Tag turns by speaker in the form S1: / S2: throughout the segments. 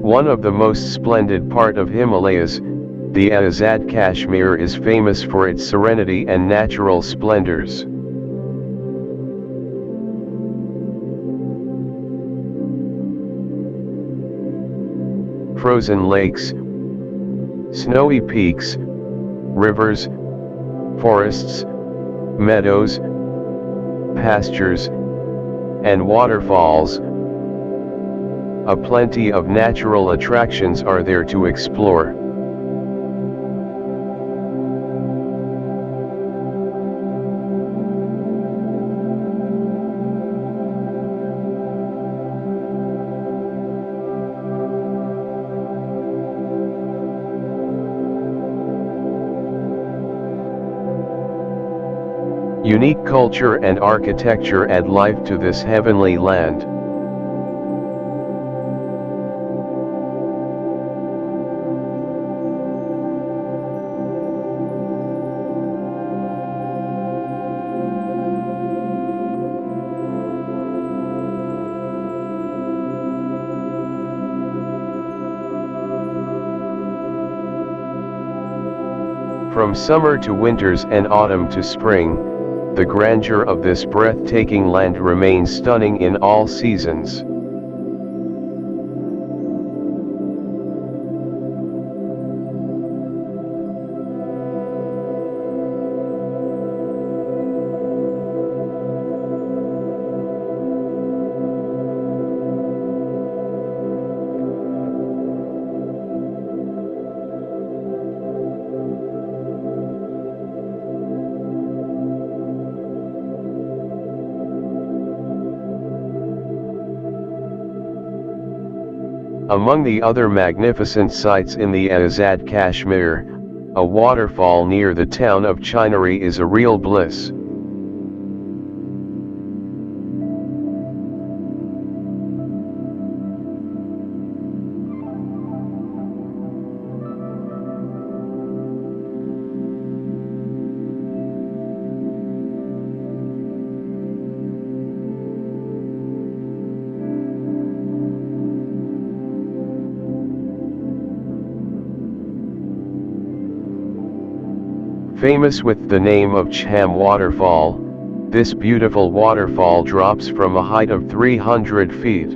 S1: One of the most splendid part of Himalayas, the Azad Kashmir is famous for its serenity and natural splendors. Frozen lakes, snowy peaks, rivers, forests, meadows, pastures, and waterfalls. A plenty of natural attractions are there to explore. Unique culture and architecture add life to this heavenly land. From summer to winters and autumn to spring, the grandeur of this breathtaking land remains stunning in all seasons. Among the other magnificent sights in the Azad Kashmir, a waterfall near the town of Chinari is a real bliss. Famous with the name of Chham Waterfall, this beautiful waterfall drops from a height of 300 feet.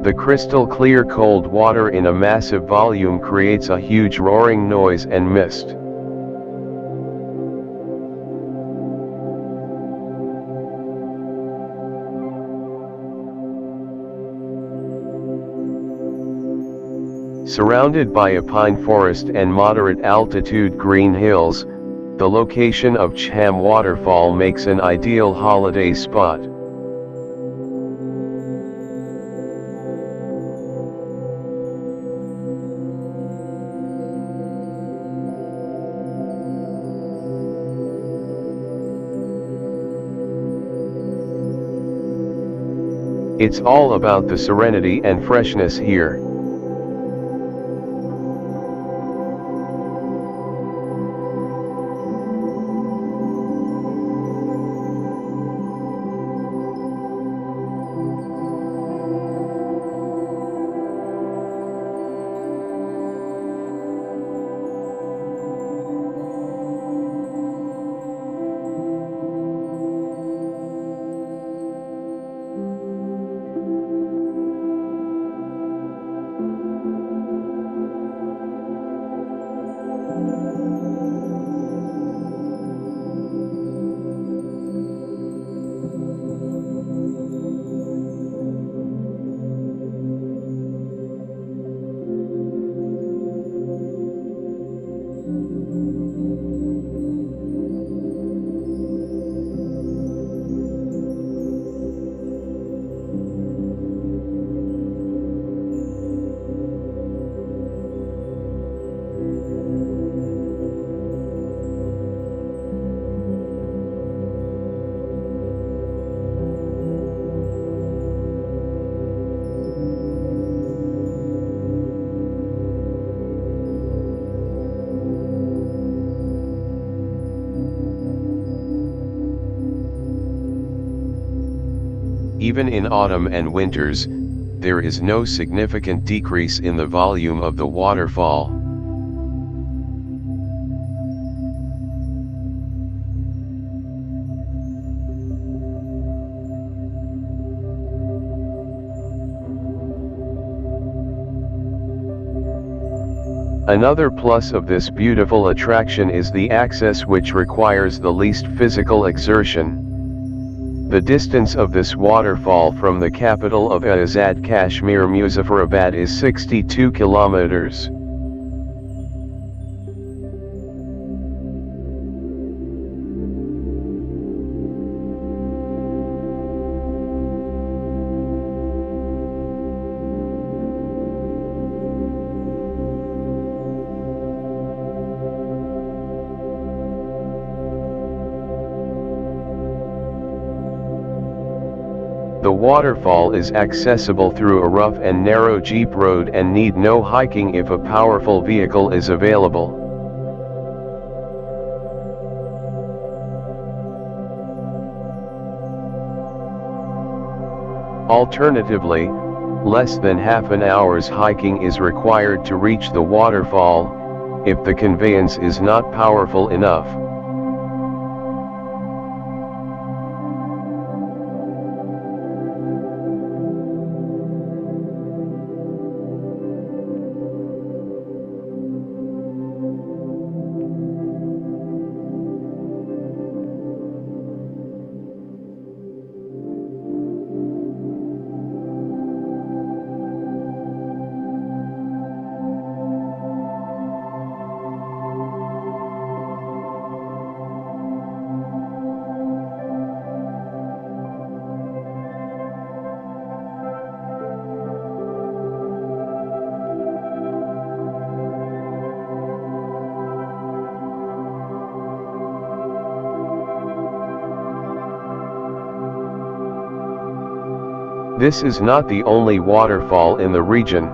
S1: The crystal clear cold water in a massive volume creates a huge roaring noise and mist. Surrounded by a pine forest and moderate altitude green hills, the location of Chham Waterfall makes an ideal holiday spot. It's all about the serenity and freshness here. Even in autumn and winters, there is no significant decrease in the volume of the waterfall. Another plus of this beautiful attraction is the access, which requires the least physical exertion. The distance of this waterfall from the capital of Azad Kashmir, Muzaffarabad, is 62 kilometers. The waterfall is accessible through a rough and narrow jeep road and need no hiking if a powerful vehicle is available. Alternatively, less than half an hour's hiking is required to reach the waterfall, if the conveyance is not powerful enough. This is not the only waterfall in the region.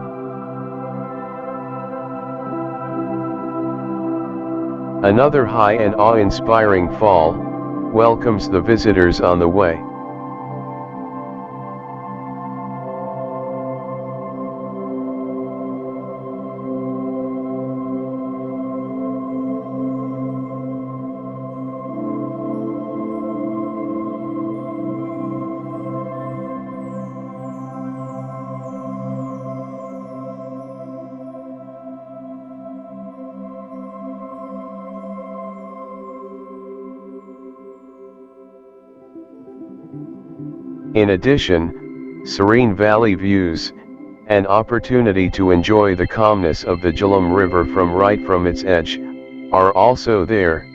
S1: Another high and awe-inspiring fall welcomes the visitors on the way. In addition, serene valley views, an opportunity to enjoy the calmness of the Jehlum River from its edge, are also there.